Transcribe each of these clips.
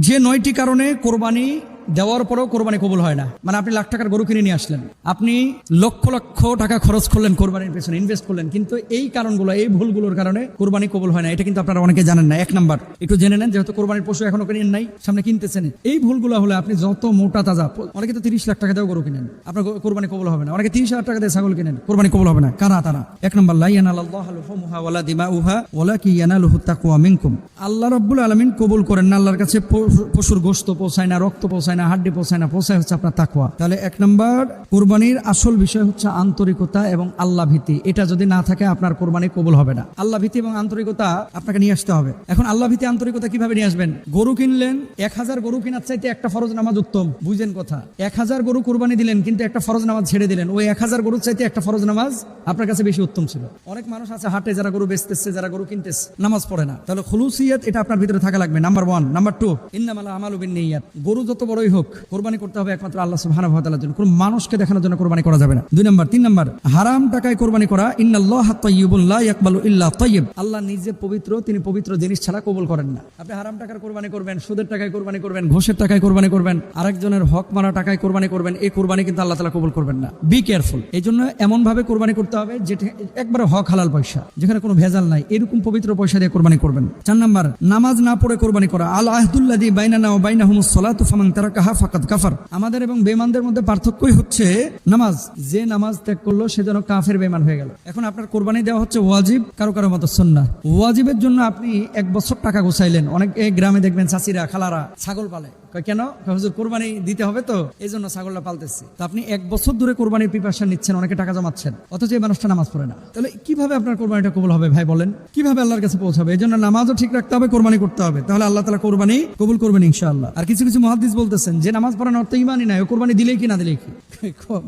যে 9টি কারণে কোরবানি দেওয়ার পরেও কোরবানি কবুল হয় না, মানে আপনি লাখ টাকার গরু কিনে নিয়ে আসলেন, আপনি লক্ষ লক্ষ টাকা খরচ করলেন কোরবানির পেছনে, ইনভেস্ট করলেন, কিন্তু এই কারণগুলো, এই ভুলগুলোর কারণে কোরবানি কবুল হয় না। এটা কিন্তু আপনারা অনেকে জানেন না। 1 নাম্বার, একটু জেনে নেন, যেহেতু কোরবানির পশু এখনো কিনেন নাই, সামনে কিনতেছেন। এই ভুলগুলো হলে আপনি যত মোটা তাজা, অনেকে তো 30 লাখ টাকা দিয়েও গরু কিনেন, আপনার কোরবানি কবুল হবে না। অনেকে 30,000 টাকা দিয়ে ছাগল কিনেন, কোরবানি কবুল হবে না। কারা তারা? 1 নাম্বার, লা ইয়ানালাল্লাহু লুহুমুহা ওয়ালা দিমাউহা ওয়ালাকিন ইয়ানালুহু তাকওয়া মিনকুম। আল্লাহ রাব্বুল আলামিন কবুল করেন না, আল্লাহর কাছে পশুর গোশত পৌঁছায় না, রক্ত পৌঁছায় না, হাড্ডি পৌঁছায় না, পৌঁছায় হচ্ছে আপনার তাকওয়া। তাহলে 1 নাম্বার, কুরবানির আসল বিষয় হচ্ছে আন্তরিকতা এবং আল্লাহ ভীতি। এটা যদি না থাকে আপনার কোরবানি কবুল হবে না। আল্লাহ ভীতি এবং আন্তরিকতা আপনাকে নিয়ে আসতে হবে। এখন আল্লাহ ভীতি আন্তরিকতা কিভাবে নিয়ে আসবেন? গরু কিনলেন, 1000 গরু কেনার চাইতে একটা ফরজ নামাজ উত্তম। বুঝেন কথা? 1000 গরু কোরবানি দিলেন, কিন্তু একটা ফরজ নামাজ ছেড়ে দিলেন। ওই 1000 গরুর চাইতে একটা ফরজ নামাজ আপনার কাছে বেশি উত্তম ছিল। অনেক মানুষ আছে হাটে, যারা গরু বেচতেছে, যারা গরু কিনতেছে, নামাজ পড়ে না। তাহলে খুলুসিয়াত এটা আপনার ভিতরে থাকা লাগবে, নাম্বার 1। নাম্বার 2, ইন্নামাল আমালু বিন্নিয়াত। গরু যত বড়ই হোক, কোরবানি করতে হবে একমাত্র আল্লাহ সুবহানাহু ওয়া তাআলার জন্য, কোনো মানুষকে দেখানোর জন্য কোরবানি করা যাবে না। 2 নাম্বার। 3 নাম্বার, হারাম টাকায় কোরবানি করা। ইন্নাল্লাহা তাইয়্যিবুন লা ইয়াকবালু ইল্লা তাইয়্যিব। আল্লাহ নিজে পবিত্র, তিনি পবিত্র জিনিস ছাড়া কবুল করেন না। আপনি হারাম টাকার কোরবানি করবেন, সুদের টাকায় কোরবানি করবেন, ঘোষের টাকায় কোরবানি করবেন, আরেকজনের হক মারা টাকায় কোরবানি করবেন, এই কোরবানি কিন্তু আল্লাহ তাআলা কবুল করবেন না। Be careful. এই জন্য এমন ভাবে কোরবানি করতে হবে যেটা একবারে হক হালাল পয়সা, যেখানে কোনো ভেজাল নাই, এরকম পবিত্র পয়সা দিয়ে কোরবানি করবেন। 4 নাম্বার, নামাজ না পড়ে কোরবানি করা। আল আহদুল্লাযী বাইনানা ওয়া বাইনাহুমুস সালাতু ফামান তারাকাহা ফাকাদ কাফার। আমাদের এবং বেঈমানদের মধ্যে পার্থক্যই হচ্ছে নামাজ। যে নামাজ ত্যাগ করলো সে যেন কাফের বেঈমান হয়ে গেল। এখন আপনার কোরবানি দেওয়া হচ্ছে ওয়াজিব, কারো কারো মতো সুন্নাহ। ওয়াজিবের জন্য আপনি 1 বছর টাকা গোছাইলেন। অনেক গ্রামে দেখবেন চাচিরা, খালারা ছাগল পালে। কেন? হুজুর কোরবানি দিতে হবে তো, এই জন্য ছাগলটা পালতেছি। তো আপনি 1 বছর ধরে কোরবানির প্রিপারেশন নিচ্ছেন, অনেকে টাকা জমাচ্ছেন, অথচ এই মানুষটা নামাজ পড়ে না। তাহলে কিভাবে আপনার কোরবানিটা কবুল হবে ভাই বলেন? কিভাবে আল্লাহর কাছে পৌঁছাবে? এই জন্য নামাজও ঠিক রাখতে হবে, কোরবানি করতে হবে, তাহলে আল্লাহ তাআলা কোরবানি কবুল করবেন ইনশাআল্লাহ। আর কিছু কিছু মুহাদ্দিস বলতেছেন যে নামাজ পড়ানোর অর্থ ইমানই নাই, ও কোরবানি দিলেই কি না দিলেই কি।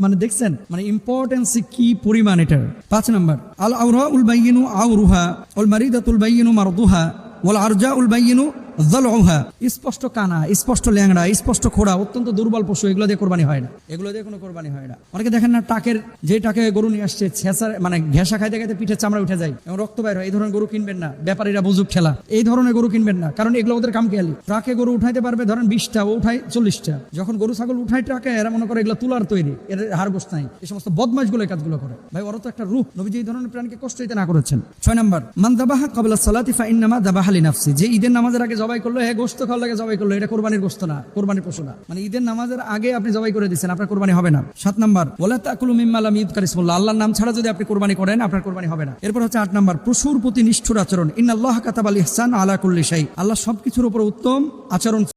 মানে দেখছেন, মানে ইম্পর্টেন্স কি পরিমাণ এটার। 5 নাম্বার, আল আওরাউল বাইয়িনু আওরুহা ওয়াল মারিদাতুল বাইয়িনু মারদুহা ওয়াল আরজাউল বাইয়িনু যালউহা। স্পষ্ট কানা, স্পষ্ট ল্যাংড়া, স্পষ্ট খোড়া, অত্যন্ত দুর্বল পশু, এগুলো দিয়ে কোরবানি হয় না। এগুলো দিয়ে কোনো কোরবানি হয় না। অনেকে দেখেন না, টাকের যে টাকে গরু নিয়ে আসছে, ছেঁচা মানে ঘেঁষা খাইতে খাইতে পিঠের চামড়া উঠে যায় এবং রক্ত বাইর হয়, এই ধরনের গরু কিনবেন না। ব্যাপারীরা বুঝুক ঠেলা, এই ধরনের গরু কিনবেন না, কারণ এগুলো ওদের কাম খেয়ালি। ট্রাকে গরু উঠাইতে পারবে ধরেন 20টা, ও উঠায় 40টা। যখন গরু ছাগল উঠায় ট্রাকে, এরা মনে করে এগুলো তুলার তৈরি, এর হাড় গোস্ত নাই। এই সমস্ত বদমাশগুলো এই কাজগুলো করে। ভাই ওরা তো একটা রূহ, নবীজি এই ধরনের প্রাণীকে কষ্ট দিতে না করেছেন। 6 নাম্বার, মান যাবাহা ক্বাবলা সালাতি ফা ইন্নামা যাবাহা লিনাফসি। যে ঈদের নামাজের আগে জবাই করলো, হ্যাঁ গোস্ত খাওয়ার লাগে জবাই করলো, এটা কোরবানির গোস্ত না, কোরবানির পশু না। মানে ঈদের নামাজের আগে আপনি জবাই করে দিচ্ছেন, আপনার কোরবানি হবে না। 7 নাম্বার, ওয়ালা তাকুলু মিম্মা লাম ইযকার ইসমুল্লাহ। আল্লাহর নাম ছাড়া যদি আপনি কোরবানি করেন, আপনার কোরবানি হবে না। এরপর হচ্ছে 8 নাম্বার, পশুর প্রতি নিষ্ঠুর আচরণ। ইন্নাল্লাহা কাতাবাল ইহসান আলা কুল্লি শাই। আল্লাহ সবকিছুর উপর উত্তম আচরণ